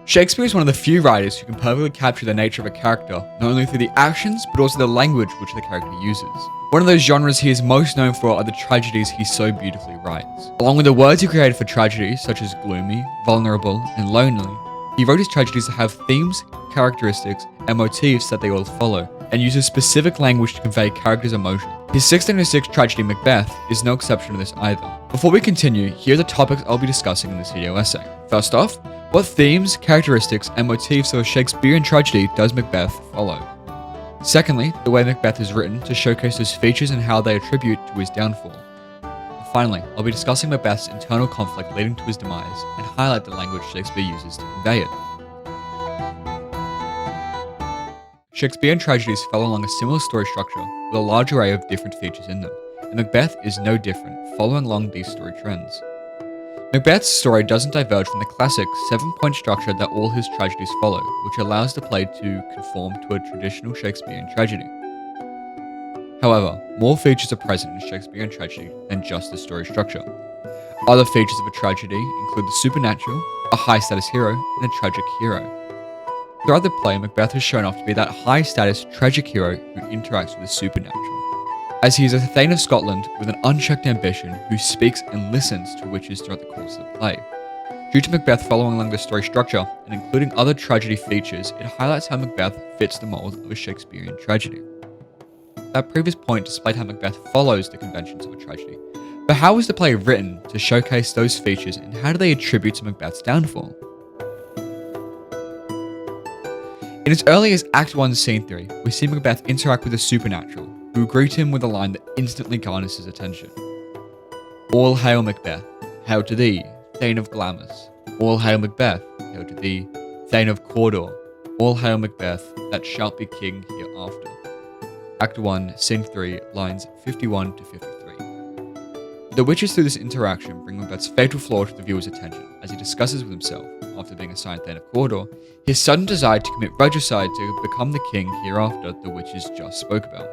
Shakespeare is one of the few writers who can perfectly capture the nature of a character, not only through the actions, but also the language which the character uses. One of those genres he is most known for are the tragedies he so beautifully writes. Along with the words he created for tragedies, such as gloomy, vulnerable, and lonely, he wrote his tragedies to have themes, characteristics, and motifs that they all follow, and uses specific language to convey characters' emotion. His 1606 tragedy Macbeth is no exception to this either. Before we continue, here are the topics I'll be discussing in this video essay. First off, what themes, characteristics, and motifs of a Shakespearean tragedy does Macbeth follow? Secondly, the way Macbeth is written to showcase his features and how they attribute to his downfall. And finally, I'll be discussing Macbeth's internal conflict leading to his demise and highlight the language Shakespeare uses to convey it. Shakespearean tragedies follow along a similar story structure with a large array of different features in them, and Macbeth is no different, following along these story trends. Macbeth's story doesn't diverge from the classic 7-point structure that all his tragedies follow, which allows the play to conform to a traditional Shakespearean tragedy. However, more features are present in Shakespearean tragedy than just the story structure. Other features of a tragedy include the supernatural, a high-status hero, and a tragic hero. Throughout the play, Macbeth is shown off to be that high-status tragic hero who interacts with the supernatural, as he is a Thane of Scotland with an unchecked ambition who speaks and listens to witches throughout the course of the play. Due to Macbeth following along the story structure and including other tragedy features, it highlights how Macbeth fits the mold of a Shakespearean tragedy. That previous point displayed how Macbeth follows the conventions of a tragedy, but how was the play written to showcase those features and how do they attribute to Macbeth's downfall? In as early as Act 1, Scene 3, we see Macbeth interact with the supernatural, who greet him with a line that instantly garners his attention. All hail Macbeth, hail to thee, Thane of Glamis. All hail Macbeth, hail to thee, Thane of Cawdor. All hail Macbeth, that shalt be king hereafter. Act 1, Scene 3, lines 51 to 53. The witches through this interaction bring Macbeth's fatal flaw to the viewer's attention, as he discusses with himself, after being assigned Thane of Cawdor, his sudden desire to commit regicide to become the king hereafter the witches just spoke about.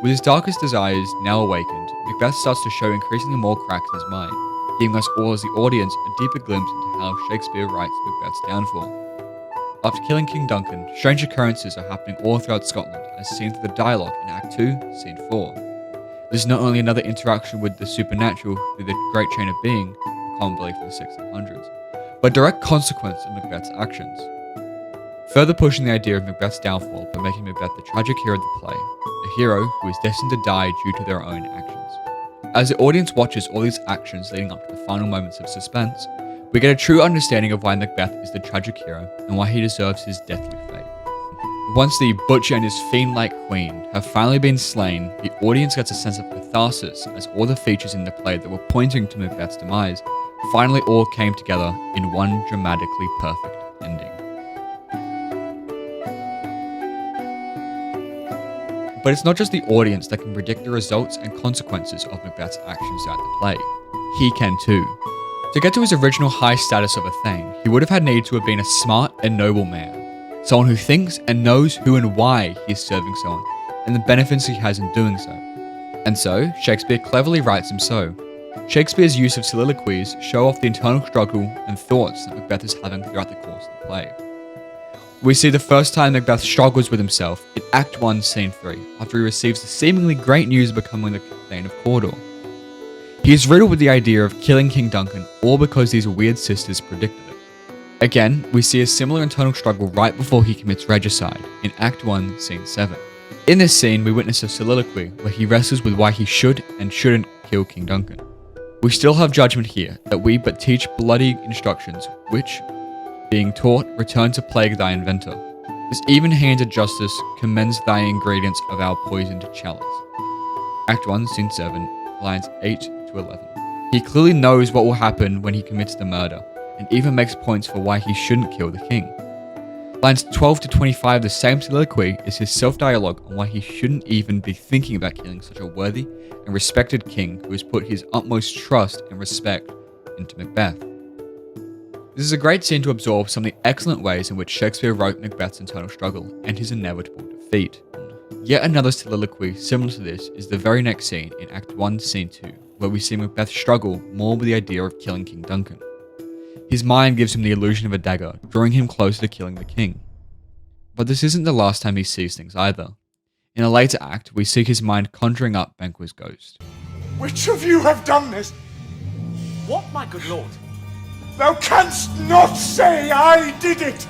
With his darkest desires now awakened, Macbeth starts to show increasingly more cracks in his mind, giving us all as the audience a deeper glimpse into how Shakespeare writes Macbeth's downfall. After killing King Duncan, strange occurrences are happening all throughout Scotland, as seen through the dialogue in Act 2, Scene 4. This is not only another interaction with the supernatural through the Great Chain of Being, a common belief in the 1600s, but a direct consequence of Macbeth's actions. Further pushing the idea of Macbeth's downfall by making Macbeth the tragic hero of the play, a hero who is destined to die due to their own actions. As the audience watches all these actions leading up to the final moments of suspense, we get a true understanding of why Macbeth is the tragic hero and why he deserves his deathly fate. Once the butcher and his fiend-like queen have finally been slain, the audience gets a sense of catharsis as all the features in the play that were pointing to Macbeth's demise finally all came together in one dramatically perfect ending. But it's not just the audience that can predict the results and consequences of Macbeth's actions throughout the play. He can too. To get to his original high status of a Thane, he would have had need to have been a smart and noble man. Someone who thinks and knows who and why he is serving someone, and the benefits he has in doing so. And so, Shakespeare cleverly writes him so. Shakespeare's use of soliloquies show off the internal struggle and thoughts that Macbeth is having throughout the course of the play. We see the first time Macbeth struggles with himself in Act 1, Scene 3, after he receives the seemingly great news of becoming the Thane of Cawdor. He is riddled with the idea of killing King Duncan, all because these weird sisters predicted it. Again, we see a similar internal struggle right before he commits regicide, in Act 1, Scene 7. In this scene, we witness a soliloquy where he wrestles with why he should and shouldn't kill King Duncan. We still have judgment here, that we but teach bloody instructions, which, being taught, return to plague thy inventor. This even-handed justice commends thy ingredients of our poisoned chalice. Act 1, Scene 7, lines 8 to 11. He clearly knows what will happen when he commits the murder, and even makes points for why he shouldn't kill the king. Lines 12 to 25 of the same soliloquy is his self-dialogue on why he shouldn't even be thinking about killing such a worthy and respected king who has put his utmost trust and respect into Macbeth. This is a great scene to absorb some of the excellent ways in which Shakespeare wrote Macbeth's internal struggle and his inevitable defeat. Yet another soliloquy similar to this is the very next scene in Act 1, Scene 2, where we see Macbeth struggle more with the idea of killing King Duncan. His mind gives him the illusion of a dagger, drawing him closer to killing the king. But this isn't the last time he sees things either. In a later act, we see his mind conjuring up Banquo's ghost. Which of you have done this? What, my good lord? Thou canst not say I did it!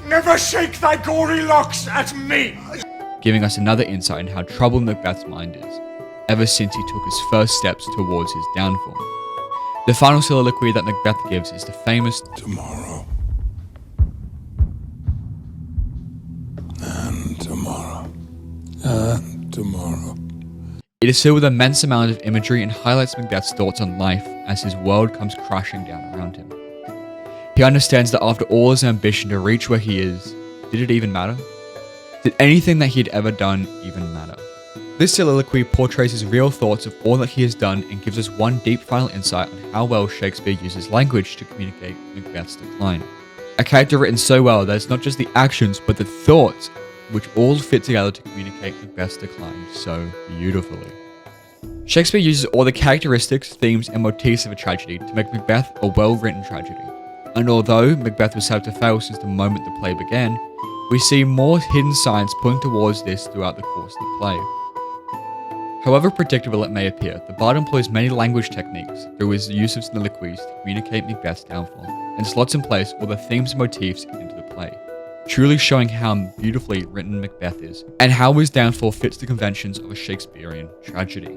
Never shake thy gory locks at me! Giving us another insight into how troubled Macbeth's mind is, ever since he took his first steps towards his downfall. The final soliloquy that Macbeth gives is the famous Tomorrow. And tomorrow. And tomorrow. It is filled with an immense amount of imagery and highlights Macbeth's thoughts on life as his world comes crashing down around him. He understands that after all his ambition to reach where he is, did it even matter? Did anything that he had ever done even matter? This soliloquy portrays his real thoughts of all that he has done and gives us one deep final insight on how well Shakespeare uses language to communicate Macbeth's decline. A character written so well that it's not just the actions but the thoughts which all fit together to communicate Macbeth's decline so beautifully. Shakespeare uses all the characteristics, themes, and motifs of a tragedy to make Macbeth a well-written tragedy. And although Macbeth was set up to fail since the moment the play began, we see more hidden signs pointing towards this throughout the course of the play. However predictable it may appear, the bard employs many language techniques through his use of soliloquies to communicate Macbeth's downfall, and slots in place all the themes and motifs into the play, truly showing how beautifully written Macbeth is, and how his downfall fits the conventions of a Shakespearean tragedy.